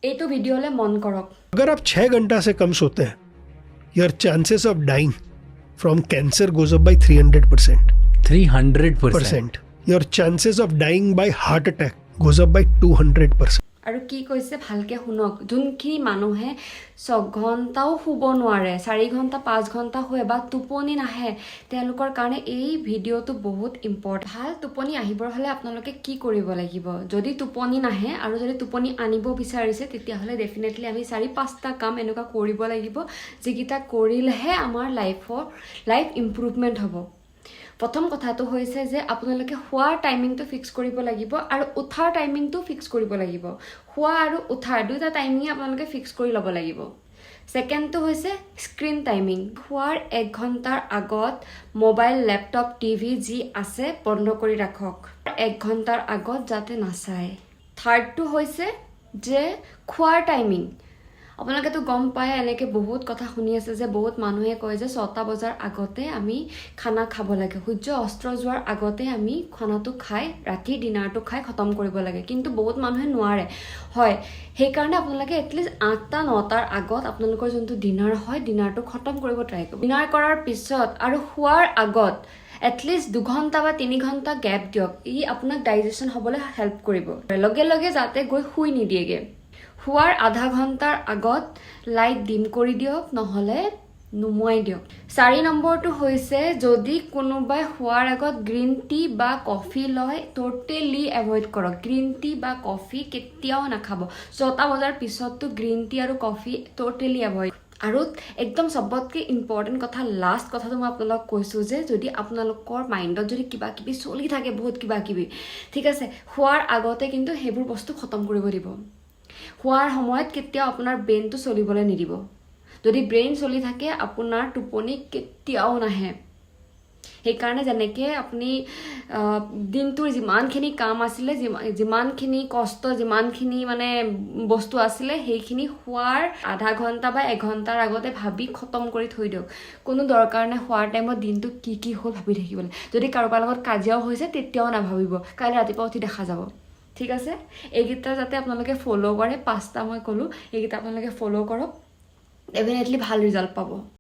এইটো ভিডিঅ'লে মন কৰক अगर आप 6 घंटा से कम सोते हैं your chances of dying from cancer goes up by 300%. 300%. Your chances of dying by heart attack goes up by 200%. আৰু কি কৈছে ভালকে শুনক যোনখিনি মানুহে 6 ঘণ্টাও শুব নোৱাৰে 4 ঘণ্টা 5 ঘণ্টা শুৱে বা টোপনি নাহে তেওঁলোকৰ কাৰণে এই ভিডিঅ'টো বহুত ইম্পৰ্টেণ্ট ভাল টোপনি আহিবৰ হ'লে আপোনালোকে কি কৰিব লাগিব যদি টোপনি নাহে আৰু যদি টোপনি আনিব বিচাৰিছে তেতিয়াহ'লে ডেফিনেটলি আমি 4-5টা কাম এনেকুৱা কৰিব লাগিব যিকেইটা কৰিলেহে আমাৰ লাইফ ইম্প্ৰুভমেণ্ট হ'ব প্ৰথম কথাটো হৈছে যে আপোনালোকে শুৱাৰ টাইমিংটো ফিক্স কৰিব লাগিব আৰু উঠাৰ টাইমিংটো ফিক্স কৰিব লাগিব শুৱা আৰু উঠাৰ দুটা টাইমিং আপোনালোকে ফিক্স কৰি ল'ব লাগিব সেকেন্ডটো হৈছে স্ক্ৰিন টাইমিং শুৱাৰ 1 ঘণ্টাৰ আগত মোবাইল ল্যাপটপ টিভি যি আছে বন্ধ কৰি ৰাখক 1 ঘণ্টাৰ আগত যাতে নাচায় থাৰ্ডটো হৈছে যে খোৱাৰ টাইমিং আপোনালোকেতো গম পায় এনেকৈ বহুত কথা শুনি আছে যে বহুত মানুহে কয় যে 6টা বজাৰ আগতে আমি খানা খাব লাগে সূৰ্য অস্ত্ৰ যোৱাৰ আগতে আমি খানাটো খাই ৰাতি ডিনাৰটো খাই খতম কৰিব লাগে কিন্তু বহুত মানুহে নোৱাৰে হয় সেইকাৰণে আপোনালোকে এটলিষ্ট 8টা 9টাৰ আগত আপোনালোকৰ যোনটো ডিনাৰ হয় ডিনাৰটো খতম কৰিব ট্ৰাই কৰিব ডিনাৰ কৰাৰ পিছত আৰু শুৱাৰ আগত এটলিষ্ট 2 ঘণ্টা বা 3 ঘণ্টা গ্যাপ দিয়ক ই আপোনাক ডাইজেশ্যন হ'বলৈ হেল্প কৰিব লগে লগে যাতে গৈ শুই নিদিয়েগে শুৱাৰ আধা ঘণ্টাৰ আগত লাইট ডিম কৰি দিয়ক নহলে নুমুৱাই দিয়ক 4 নম্বৰটো হৈছে যদি কোনোবাই শুৱাৰ আগত গ্ৰীণ টি বা কফি লয় টোটেলি এভয়েড কৰক গ্ৰীণ টি বা কফি কেতিয়াও নাখাব 6টা বজাৰ পিছতটো গ্ৰীণ টি আৰু কফি টোটেলি এভয়েড আৰু একদম সবতকৈ ইম্পৰ্টেণ্ট কথা লাষ্ট কথাটো মই আপোনালোকক কৈছোঁ যে যদি আপোনালোকৰ মাইণ্ডত যদি কিবা কিবি চলি থাকে বহুত কিবা কিবি ঠিক আছে শুৱাৰ আগতে কিন্তু সেইবোৰ বস্তু খতম কৰিব দিব শুৱাৰ সময়ত কেতিয়াও আপোনাৰ ব্ৰেইনটো চলিবলৈ নিদিব যদি ব্ৰেইন চলি থাকে আপোনাৰ টোপনি কেতিয়াও নাহে সেইকাৰণে যেনেকৈ আপুনি দিনটোৰ যিমানখিনি কাম আছিলে যিমানখিনি কষ্ট যিমানখিনি মানে বস্তু আছিলে সেইখিনি শুৱাৰ আধা ঘণ্টা বা 1 ঘণ্টাৰ আগতে ভাবি খতম কৰি থৈ দিয়ক কোনো দৰকাৰ নাই শুৱাৰ টাইমত দিনটো কি হ'ল ভাবি থাকিবলৈ যদি কাৰোবাৰ লগত কাজিয়াও হৈছে তেতিয়াও নাভাবিব কাইলৈ ৰাতিপুৱা উঠি দেখা যাব ঠিক আছে এইকেইটা যাতে আপোনালোকে ফলো কৰে 5টা মই ক'লোঁ এইকেইটা আপোনালোকে ফলো কৰক ডেফিনেটলি ভাল ৰিজাল্ট পাব